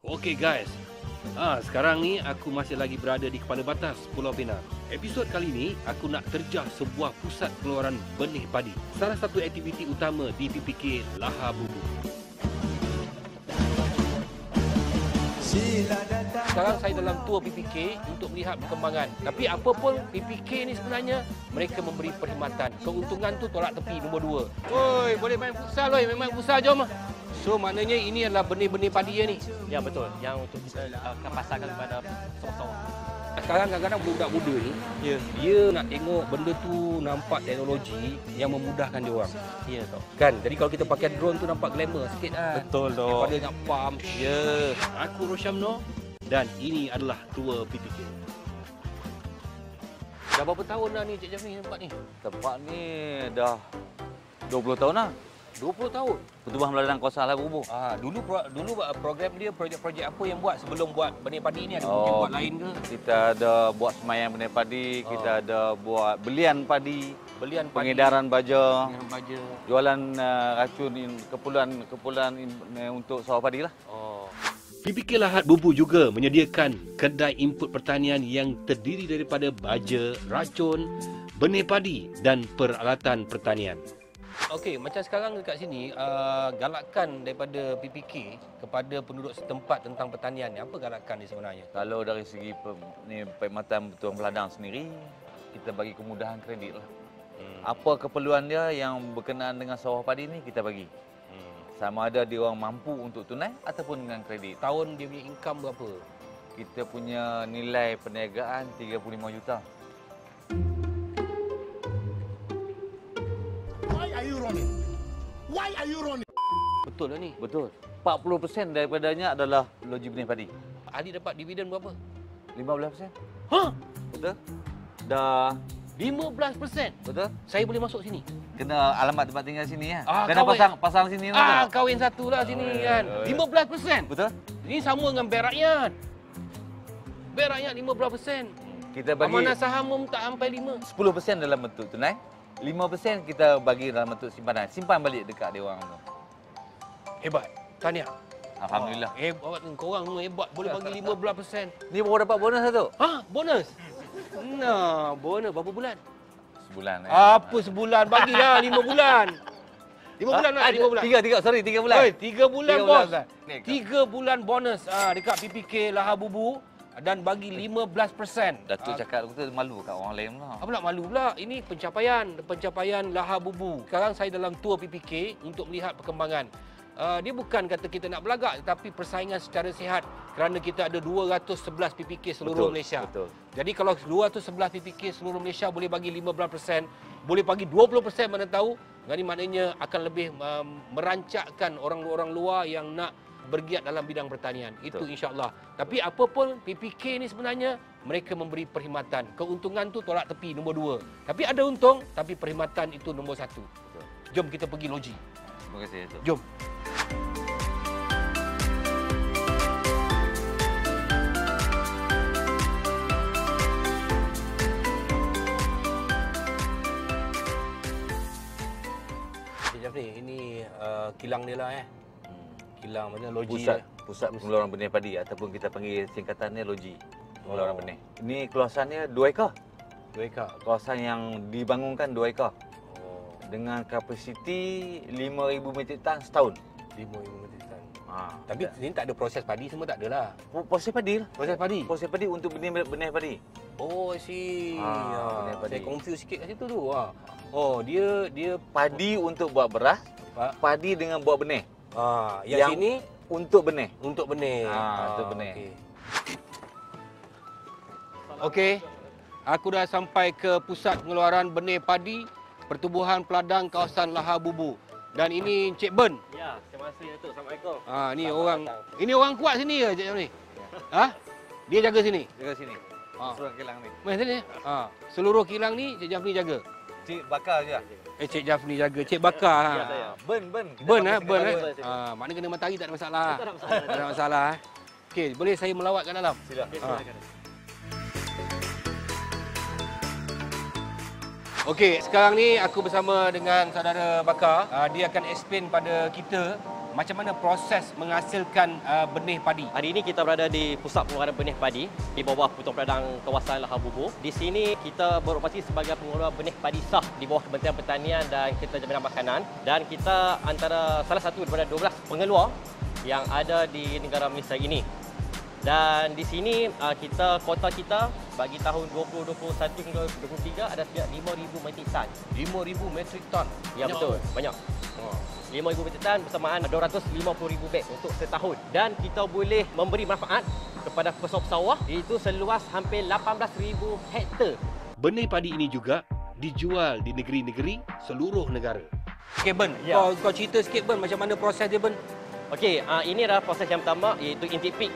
Okey guys, sekarang ni aku masih lagi berada di kepala batas Pulau Pinang. Episod kali ni aku nak terjah sebuah pusat pengeluaran benih padi. Salah satu aktiviti utama di PPK Lahar Bubu. Sekarang saya dalam tour PPK untuk melihat perkembangan. Tapi apa pun PPK ni sebenarnya mereka memberi perkhidmatan. Keuntungan tu tolak tepi nombor 2. Oi, boleh main futsal oi, main futsal jom. So maknanya ini adalah benih-benih padi ya ni. Ya betul, yang untuk kita akan pasarkan kepada sawah-sawah. Sekarang kadang-kadang budak muda ni, dia nak tengok benda tu nampak teknologi yang memudahkan dia orang. Ya tu. Kan? Jadi kalau kita pakai drone tu nampak glamour sikit kan. Betul tu. Daripada nak pump. Ya. Aku Rosyamno dan ini adalah tour PPK. Dah berapa tahun dah ni Cik Jafni tempat ni? Tempat ni dah 20 tahun dah. 20 tahun. Pertubuhan Meladang Kawasan Lahar Bubu. Dulu program dia projek-projek apa yang buat sebelum buat benih padi ni, ada projek buat lain ke? Kita ada buat semayang benih padi, kita ada buat belian padi, pengedaran baja, jualan racun keperluan untuk sawah padi lah. PPK Lahar Bubu juga menyediakan kedai input pertanian yang terdiri daripada baja, racun, benih padi dan peralatan pertanian. Okey, macam sekarang dekat sini, galakan daripada PPK kepada penduduk setempat tentang pertanian ni, apa galakan ni sebenarnya? Kalau dari segi perkhidmatan Pertubuhan Meladang sendiri, kita bagi kemudahan kredit lah. Apa keperluan dia yang berkenaan dengan sawah padi ni, kita bagi. Sama ada dia orang mampu untuk tunai ataupun dengan kredit. Tahun dia punya income berapa? Kita punya nilai perniagaan 35 juta. Why are you running? Betul lah ni? Betul. 40% daripadanya adalah loji benih padi. Ahli dapat dividen berapa? 15%. Hah? Betul? Dah. 15%? Betul? Saya boleh masuk sini? Kena alamat tempat tinggal sini ya. Kena Kahwin. pasang sini. Kahwin satu lah sini kan. 15%? Betul? Ini sama dengan ber rakyat. Ber rakyat 15%. Kita bagi Amanah saham pun tak sampai 5. 10% dalam bentuk tunai. 5% kita bagi dalam bentuk simpanan. Simpan balik dekat dia orang tu. Hebat. Tahniah. Alhamdulillah. Hebat. Korang semua hebat. Boleh bagi 15%. Ni baru dapat bonus satu. Bonus? Nah, bonus berapa bulan? Sebulan. Apa sebulan? Bagilah 5 bulan. 5 bulan tak? 5 bulan. 3 bulan. Oi, 3 bulan bos. bulan. 3 bulan bonus dekat PPK Lahar Bubu dan bagi 15%. Datuk cakap aku tu malu kat orang lain pula. Apa nak malu pula? Ini pencapaian Lahar Bubu. Sekarang saya dalam tour PPK untuk melihat perkembangan. Dia bukan kata kita nak belagak, tetapi persaingan secara sihat kerana kita ada 211 PPK seluruh Malaysia. Betul. Jadi kalau 211 PPK seluruh Malaysia boleh bagi 15%, boleh bagi 20% mana tahu, ini maknanya akan lebih merancakkan orang-orang luar yang nak bergiat dalam bidang pertanian. Itu insya-Allah. Tapi apa pun PPK ni sebenarnya mereka memberi perkhidmatan. Keuntungan tu tolak tepi nombor 2. Tapi ada untung, tapi perkhidmatan itu nombor 1. Jom kita pergi loji. Terima kasih Datuk. Jom. Cik Jafni, ini kilang dia lah Kilang macam loji. Pusat pengeluaran benih padi ataupun kita panggil singkatannya loji pengeluaran benih. Ini kawasannya 2 ekar. 2 ekar. Kawasan yang dibangunkan 2 ekar. Dengan kapasiti 5,000 metrik tan setahun. 5,000 metrik tan. Tapi sini tak ada proses padi, semua tak ada lah. Proses padi lah. Proses padi? Proses padi untuk benih padi. Oh, I see. Benih padi. Saya confuse sikit kat situ tu. Oh, dia Padi untuk buat beras, padi dengan buat benih. yang sini untuk benih. untuk benih. Untuk benih. Okey. Aku dah sampai ke pusat pengeluaran benih padi Pertubuhan Peladang Kawasan Lahar Bubu. Dan ini Encik Ben. Ya, terima kasih Datuk. Assalamualaikum. Ini orang kuat sini ke Encik ni? Dia jaga sini. Jaga sini. Seluruh kilang ni. Mai sini. Seluruh kilang ni Encik Jafni jaga. Cik bakar je. Cik Jafni jaga. Cik bakar. Ya, saya. Ben. Ben. Maknanya kena matahari tak ada masalah. Tak ada masalah. Okey, boleh saya melawat kat dalam? Sila. Okey, sekarang ni aku bersama dengan saudara Bakar. Dia akan explain pada kita macam mana proses menghasilkan benih padi? Hari ini kita berada di pusat pengeluaran benih padi di bawah Putung Peladang kawasan Lahar Bubu. Di sini kita beroperasi sebagai pengeluar benih padi sah di bawah Kementerian Pertanian dan Kereta Jaminan Makanan, dan kita antara salah satu daripada 12 pengeluar yang ada di negara Malaysia ini. Dan di sini kuota kita bagi tahun 2021 hingga 2023 ada sebanyak 5,000 metrik tan. 5,000 metrik ton. Ya, betul, banyak. 5,000 metrik tan bersamaan 250,000 beg untuk setahun. Dan kita boleh memberi manfaat kepada pesawat sawah iaitu seluas hampir 18,000 hektar. Benih padi ini juga dijual di negeri-negeri seluruh negara. Okey Ben, Ya. kau cerita sikit Ben, macam mana proses dia Ben? Okey, ini adalah proses yang pertama iaitu intake peak.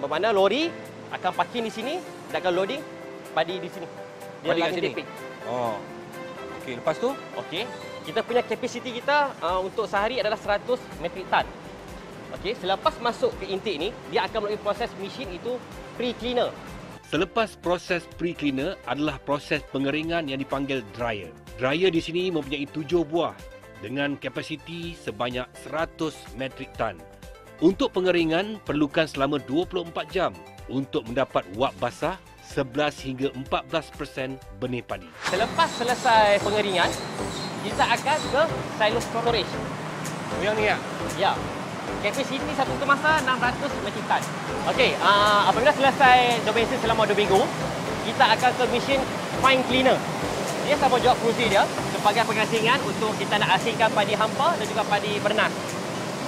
Bermakna lori akan parking di sini dan akan loading padi di sini. Dia Padi kat adalah sini? intake peak. Oh. Okey, lepas tu? Okey, kita punya kapasiti kita untuk sehari adalah 100 metrik tan. Okey, selepas masuk ke intake ni, dia akan melalui proses mesin itu pre-cleaner. Selepas proses pre-cleaner adalah proses pengeringan yang dipanggil dryer. Dryer di sini mempunyai 7 buah dengan kapasiti sebanyak 100 metrik tan. Untuk pengeringan perlukan selama 24 jam untuk mendapat wap basah 11 hingga 14% benih padi. Selepas selesai pengeringan, kita akan ke silo storage. Oh, yang ni ya? Ya. Kapasiti satu kemasan 600 metrik tan. Okey, apabila selesai job mesin selama 2 minggu, kita akan ke mesin fine cleaner. Dia sama juga fungsi dia sebagai pengasingan untuk kita nak asingkan padi hampa dan juga padi bernas.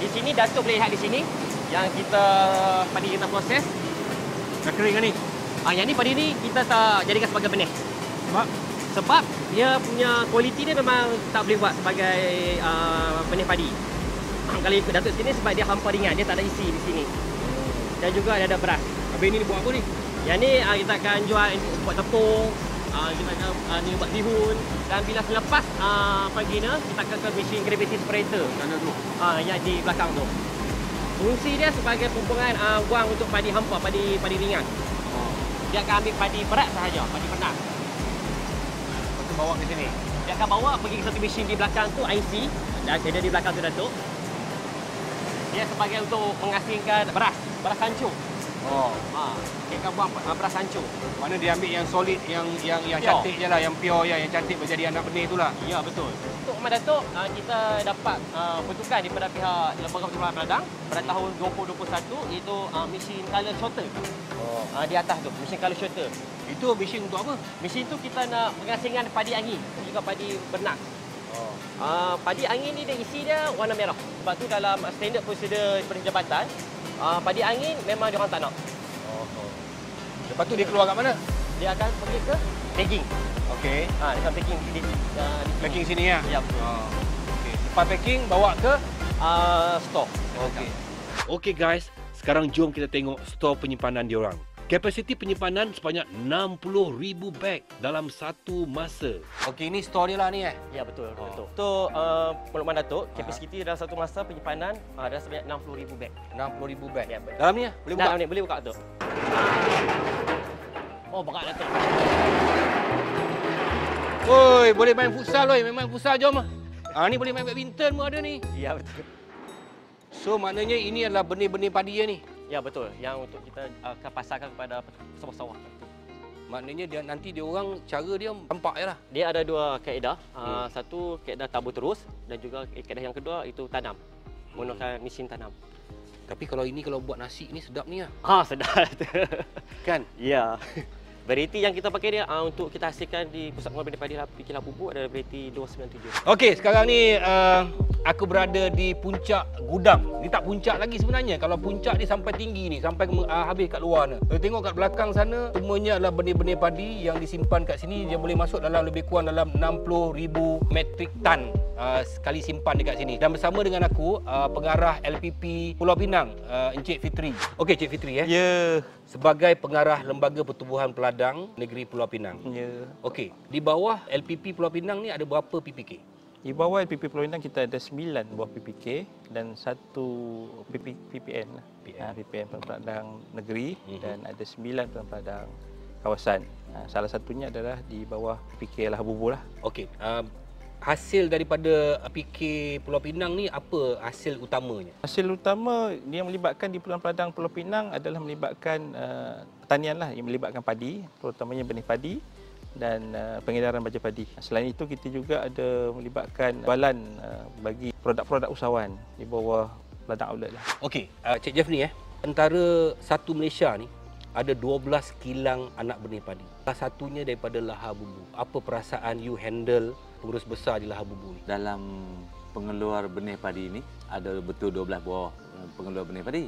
Di sini Datuk boleh lihat di sini yang padi kita proses. Dah kering kan ni? Yang ni padi ni kita tak jadikan sebagai benih. Sebab dia punya kualiti dia memang tak boleh buat sebagai benih padi. Kalau ikut Datuk sini sebab dia hampa ringan, dia tak ada isi di sini. Dan juga dia ada beras. Habis ni buat apa ni? Yang ni kita akan jual buat tepung, kita akan ni buat bihun, dan bila selepas pengina kita akan ke mesin gravity separator. Sana tu. Yang di belakang tu. Fungsi dia sebagai pembuangan buang untuk padi hampa, padi ringan. Dia akan ambil padi berat sahaja, padi penas. Lepas tu bawa ke sini. Dia akan bawa pergi ke satu mesin di belakang tu, IC. Dan ada di belakang tu Datuk. Dia sebagai untuk mengasingkan beras hancur. Oh. Dia akan buang beras hancur. Mana dia ambil yang solid, yang Pure. cantik je lah, yang pure je, yang cantik menjadi anak benih tu lah. Ya, betul. Untuk Ahmad Datuk, kita dapat pertukaran daripada pihak Lembaga Putung Peladang pada tahun 2021 iaitu mesin color shorter. Oh. Di atas tu, mesin color shorter. Itu mesin untuk apa? Mesin tu kita nak pengasingan padi angin dan juga padi bernas. Padi angin ni dia isi dia warna merah. Sebab tu dalam standard prosedur daripada jabatan, padi angin memang dia orang tak nak. Lepas tu dia keluar kat mana? Dia akan pergi ke packing. Okey. Dia akan packing di sini. Packing sini ya? Ya, betul. Okey. Lepas packing bawa ke? Store. Okey. Okey guys, sekarang jom kita tengok store penyimpanan diorang. Kapasiti penyimpanan sebanyak 60,000 beg dalam satu masa. Okey, ini store dia lah ni Ya, betul. Betul. Untuk Pengurusan Datuk, kapasiti dalam satu masa penyimpanan ada sebanyak 60,000 beg. 60,000 beg. Ya, betul. Dalam ni ya? Boleh buka? Dalam ni boleh buka tu. Oh, berat Datuk. Oi, boleh main futsal oi, main futsal jom. Ni boleh main badminton pun ada ni. Ya, betul. So maknanya ini adalah benih-benih padi ya ni. Ya, betul. Yang untuk kita akan pasarkan kepada sawah-sawah. Maknanya dia nanti dia orang cara dia nampak je lah. Dia ada dua kaedah. Satu kaedah tabur terus dan juga kaedah yang kedua itu tanam. Menggunakan mesin tanam. Tapi kalau ini kalau buat nasi ni sedap ni lah. Sedap. Kan? Ya. Variety yang kita pakai dia untuk kita hasilkan di Pusat Pengeluaran Benih Padi Kilang Bubu adalah variety 297. Okey, sekarang ni aku berada di puncak gudang. Ni tak puncak lagi sebenarnya. Kalau puncak ni sampai tinggi ni, sampai habis kat luar ni. Kita tengok kat belakang sana, semuanya adalah benih-benih padi yang disimpan kat sini. Dia boleh masuk dalam lebih kurang dalam 60,000 metrik tan sekali simpan dekat sini. Dan bersama dengan aku, pengarah LPP Pulau Pinang, Encik Fitri. Okey, Encik Fitri ya. Ya. Sebagai pengarah Lembaga Pertubuhan Peladang Negeri Pulau Pinang. Ya. Okey, di bawah LPP Pulau Pinang ni ada berapa PPK? Di bawah LPP Pulau Pinang kita ada 9 buah PPK dan 1 PPN. PPN Peladang Negeri dan ada 9 peladang kawasan. Salah satunya adalah di bawah PPK Lahar Bubu lah. Okey, hasil daripada PK Pulau Pinang ni apa hasil utamanya? Hasil utama yang melibatkan di Peluang Peladang Pulau Pinang adalah melibatkan pertanian lah, yang melibatkan padi, terutamanya benih padi dan pengedaran baja padi. Selain itu, kita juga ada melibatkan jualan bagi produk-produk usahawan di bawah Peladang Outlet lah. Okey, Cik Jeff ni antara satu Malaysia ni ada 12 kilang anak benih padi. Salah satunya daripada Lahar Bubu. Apa perasaan you handle pengurus besar di Lahar Bubu ni? Dalam pengeluar benih padi ini ada betul 12 buah pengeluar benih padi.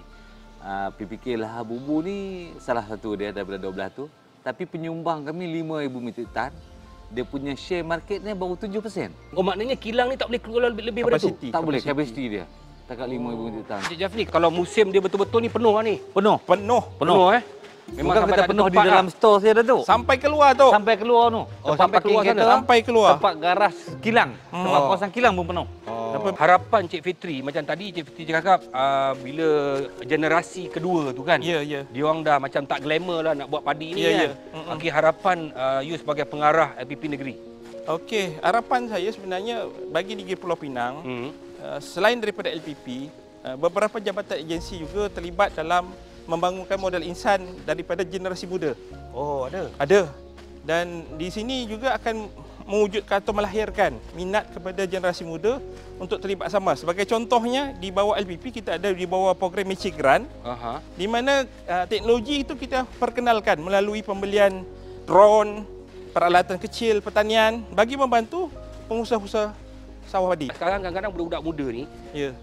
PPK Lahar Bubu ni salah satu dia daripada 12 tu. Tapi penyumbang kami 5,000 metrik tan. Dia punya share marketnya baru 7%. Oh, maknanya kilang ni tak boleh keluar lebih daripada tu? Tak boleh, kapasiti dia. Takat 5,000 metrik tan. Cik Jeff ni, kalau musim dia betul-betul ni penuh lah ni? Penuh. Penuh. Memang kita penuh di dalam store saya dah tu. Sampai keluar tu. Sampai keluar tu. Oh, Tempat sampai parking keluar sana. kereta, Sampai keluar. tempat garas kilang. Tempat kawasan kilang pun penuh. Harapan Cik Fitri, macam tadi Cik Fitri cakap, bila generasi kedua tu kan, Ya. dia orang dah macam tak glamour lah nak buat padi ni Ya. kan. Okey, harapan you sebagai pengarah LPP negeri. Okey, harapan saya sebenarnya bagi Negeri Pulau Pinang, selain daripada LPP, beberapa jabatan agensi juga terlibat dalam membangunkan modal insan daripada generasi muda. Oh, ada. Ada. Dan di sini juga akan mewujudkan atau melahirkan minat kepada generasi muda untuk terlibat sama. Sebagai contohnya, di bawah LPP kita ada di bawah program Malaysia Grant, di mana teknologi itu kita perkenalkan melalui pembelian drone, peralatan kecil pertanian bagi membantu pengusaha-usaha sawah padi. Sekarang kadang-kadang budak-budak muda ni,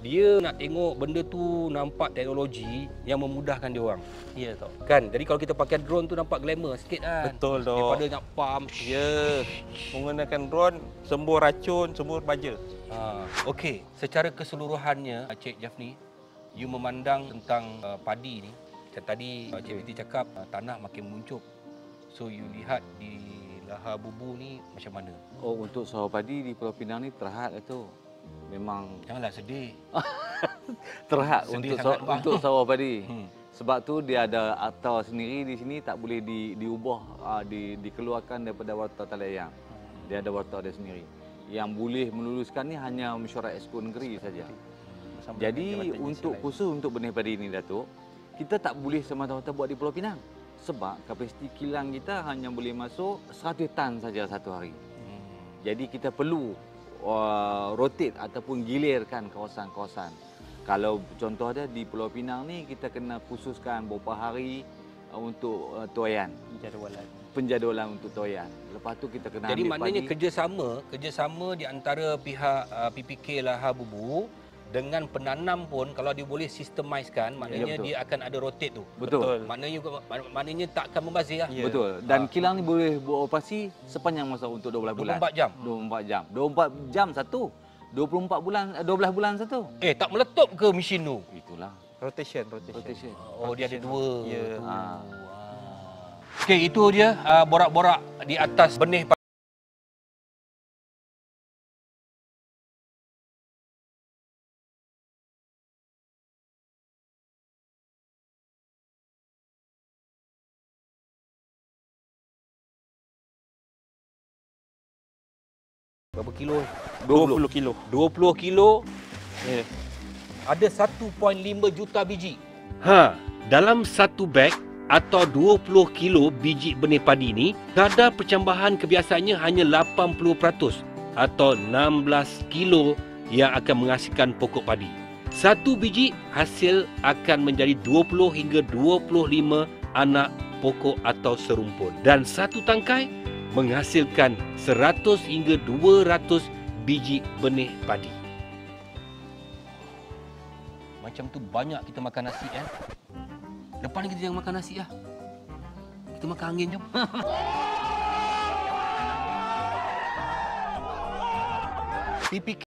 dia nak tengok benda tu nampak teknologi yang memudahkan dia orang. Ya, Tok. Kan? Jadi kalau kita pakai drone tu nampak glamour sikit kan. Betul, Tok. Daripada nak pump. Ya, menggunakan drone, sembur racun, sembur baja. Okey, secara keseluruhannya Cik Jafni, you memandang tentang padi ni. Macam tadi Cik Fitri cakap tanah makin menguncup. So you lihat di Lahar Bubu ni macam mana? Oh, untuk sawah padi di Pulau Pinang ni terhad itu. Memang Janganlah sedih. terhad Sedih untuk sawah padi. Sebab tu dia ada akta sendiri di sini, tak boleh diubah, dikeluarkan daripada Warta Talayang. Dia ada warta dia sendiri. Yang boleh meluluskan ni hanya mesyuarat exco negeri saja. Jadi untuk khusus untuk benih padi ini, Datuk, kita tak boleh semata-mata buat di Pulau Pinang. Sebab kapasiti kilang kita hanya boleh masuk 100 tan saja satu hari. Jadi kita perlu rotate ataupun gilirkan kawasan-kawasan. Kalau contoh dia di Pulau Pinang ni, kita kena khususkan beberapa hari untuk toyan. Penjadualan untuk toyan. Lepas tu kita kena Jadi ambil maknanya padi. kerjasama di antara pihak PPK Lahar Bubu dengan penanam pun kalau dia boleh sistemizekan, maknanya betul. dia akan ada rotate tu. Betul. Maknanya tak akan membazir lah. Ya. Betul. Dan kilang ni boleh beroperasi sepanjang masa untuk 12 bulan. 24 jam. 24 jam. 24 jam satu. 24 bulan, 12 bulan satu. Tak meletup ke mesin tu? Itulah. Rotation. Oh, dia ada dua. Ya. Okey, itu dia borak-borak di atas benih padi. Berapa kilo? 20 kilo. 20 kilo. Ya. Ada 1.5 juta biji. Dalam satu beg atau 20 kilo biji benih padi ini, kadar percambahan kebiasaannya hanya 80% atau 16 kilo yang akan menghasilkan pokok padi. Satu biji hasil akan menjadi 20 hingga 25 anak pokok atau serumpun. Dan satu tangkai menghasilkan 100 hingga 200 biji benih padi. Macam tu banyak kita makan nasi kan. Lepas ni kita jangan makan nasi lah. Kita makan angin jom. PPK